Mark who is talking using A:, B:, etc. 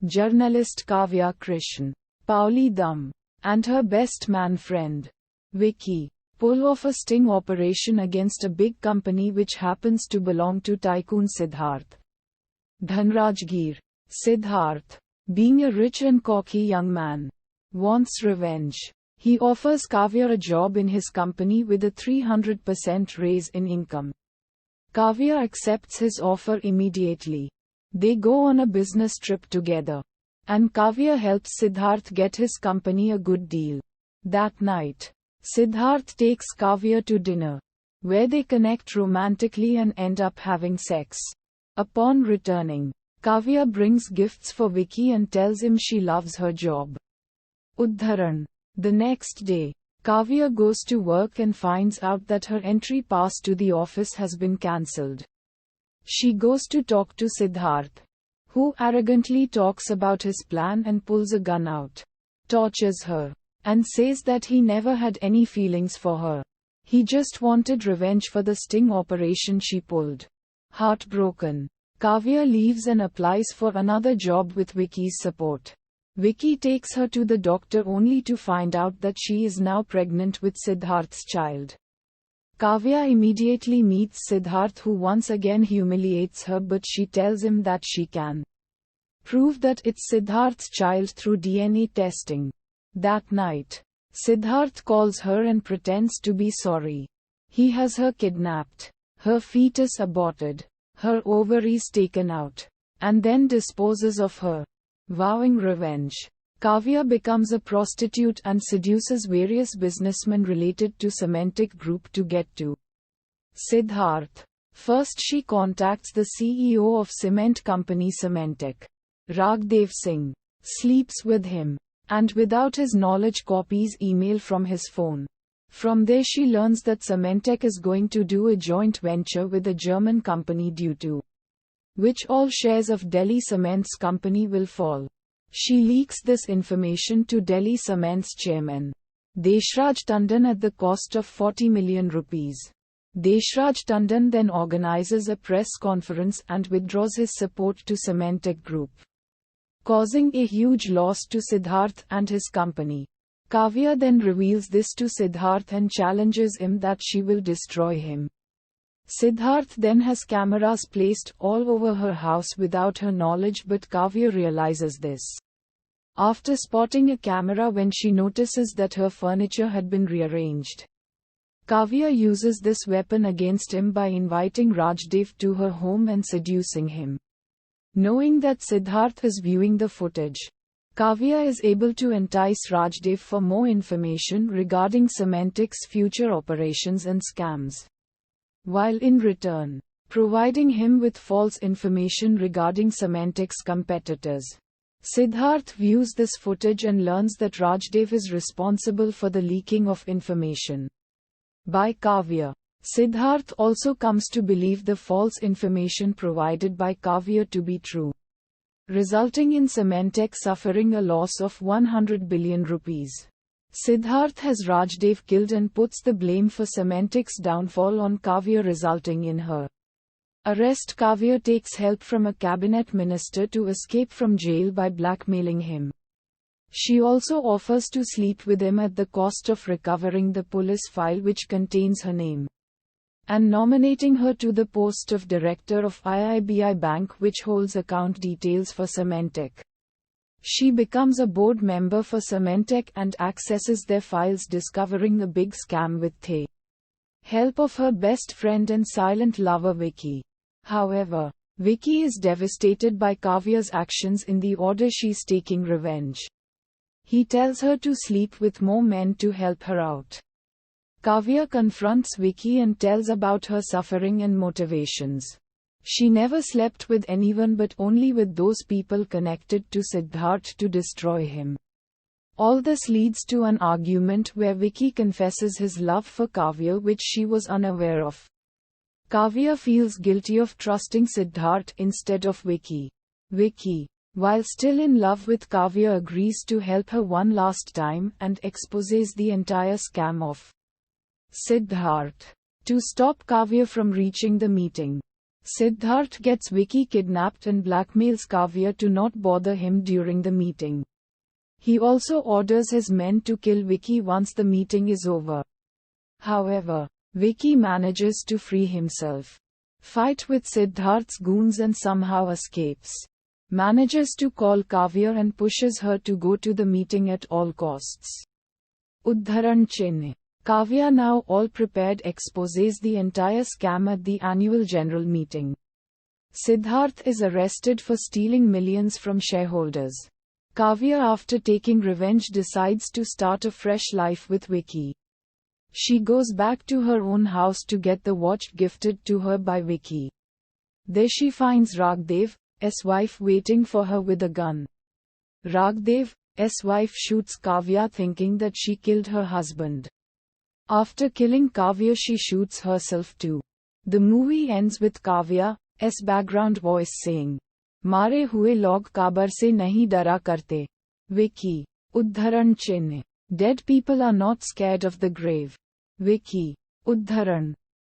A: journalist Kaavya Krishan, Pauli Dum, and her best man friend, Vicky, pull off a sting operation against a big company which happens to belong to tycoon Siddharth Dhanrajgir. Siddharth, being a rich and cocky young man, wants revenge. He offers Kaavya a job in his company with a 300% raise in income. Kaavya accepts his offer immediately. They go on a business trip together, and Kaavya helps Siddharth get his company a good deal. That night, Siddharth takes Kaavya to dinner, where they connect romantically and end up having sex. Upon returning, Kaavya brings gifts for Vicky and tells him she loves her job. Udharan. The next day, Kaavya goes to work and finds out that her entry pass to the office has been cancelled. She goes to talk to Siddharth, who arrogantly talks about his plan and pulls a gun out, tortures her, and says that he never had any feelings for her. He just wanted revenge for the sting operation she pulled. Heartbroken, Kaavya leaves and applies for another job with Vicky's support. Vicky takes her to the doctor only to find out that she is now pregnant with Siddharth's child. Kaavya immediately meets Siddharth, who once again humiliates her, but she tells him that she can prove that it's Siddharth's child through DNA testing. That night, Siddharth calls her and pretends to be sorry. He has her kidnapped, her fetus aborted, her ovaries taken out, and then disposes of her. Vowing revenge, Kaavya becomes a prostitute and seduces various businessmen related to Semantic Group to get to Siddharth. First she contacts the CEO of cement company Semantic, Ragdev Singh, sleeps with him, and without his knowledge copies email from his phone. From there she learns that Semantic is going to do a joint venture with a German company due to which all shares of Delhi Cement's company will fall. She leaks this information to Delhi Cement's chairman, Deshraj Tandon, at the cost of 40 million rupees. Deshraj Tandon then organizes a press conference and withdraws his support to Semantic Group, causing a huge loss to Siddharth and his company. Kaavya then reveals this to Siddharth and challenges him that she will destroy him. Siddharth then has cameras placed all over her house without her knowledge, but Kaavya realizes this after spotting a camera when she notices that her furniture had been rearranged. Kaavya uses this weapon against him by inviting Rajdev to her home and seducing him. Knowing that Siddharth is viewing the footage, Kaavya is able to entice Rajdev for more information regarding Semantic's future operations and scams, while in return, providing him with false information regarding Semantic's competitors. Siddharth views this footage and learns that Rajdev is responsible for the leaking of information by Kaavya. Siddharth also comes to believe the false information provided by Kaavya to be true, resulting in Semantic suffering a loss of 100 billion rupees. Siddharth has Rajdev killed and puts the blame for Semantic's downfall on Kaavya, resulting in her arrest. Kaavya takes help from a cabinet minister to escape from jail by blackmailing him. She also offers to sleep with him at the cost of recovering the police file which contains her name, and nominating her to the post of director of IIBI Bank, which holds account details for Semantic. She becomes a board member for Semantic and accesses their files, discovering a big scam with the help of her best friend and silent lover Vicky. However, Vicky is devastated by Kaavya's actions in the order she's taking revenge. He tells her to sleep with more men to help her out. Kaavya confronts Vicky and tells about her suffering and motivations. She never slept with anyone but only with those people connected to Siddharth to destroy him. All this leads to an argument where Vicky confesses his love for Kaavya, which she was unaware of. Kaavya feels guilty of trusting Siddharth instead of Vicky. Vicky, while still in love with Kaavya, agrees to help her one last time and exposes the entire scam of Siddharth. To stop Kaavya from reaching the meeting, Siddharth gets Vicky kidnapped and blackmails Kaavya to not bother him during the meeting. He also orders his men to kill Vicky once the meeting is over. However, Vicky manages to free himself, fight with Siddharth's goons and somehow escapes. Manages to call Kaavya and pushes her to go to the meeting at all costs. Udharan Chinne. Kaavya, now all prepared, exposes the entire scam at the annual general meeting. Siddharth is arrested for stealing millions from shareholders. Kaavya, after taking revenge, decides to start a fresh life with Vicky. She goes back to her own house to get the watch gifted to her by Vicky. There she finds Ragdev's wife waiting for her with a gun. Ragdev's wife shoots Kaavya thinking that she killed her husband. After killing Kaavya, she shoots herself too. The movie ends with Kaavya's background voice saying, "मारे हुए लोग काबर से नहीं डरा करते." Vicky. Udharan Chinne. Dead people are not scared of the grave. Vicky. Udharan.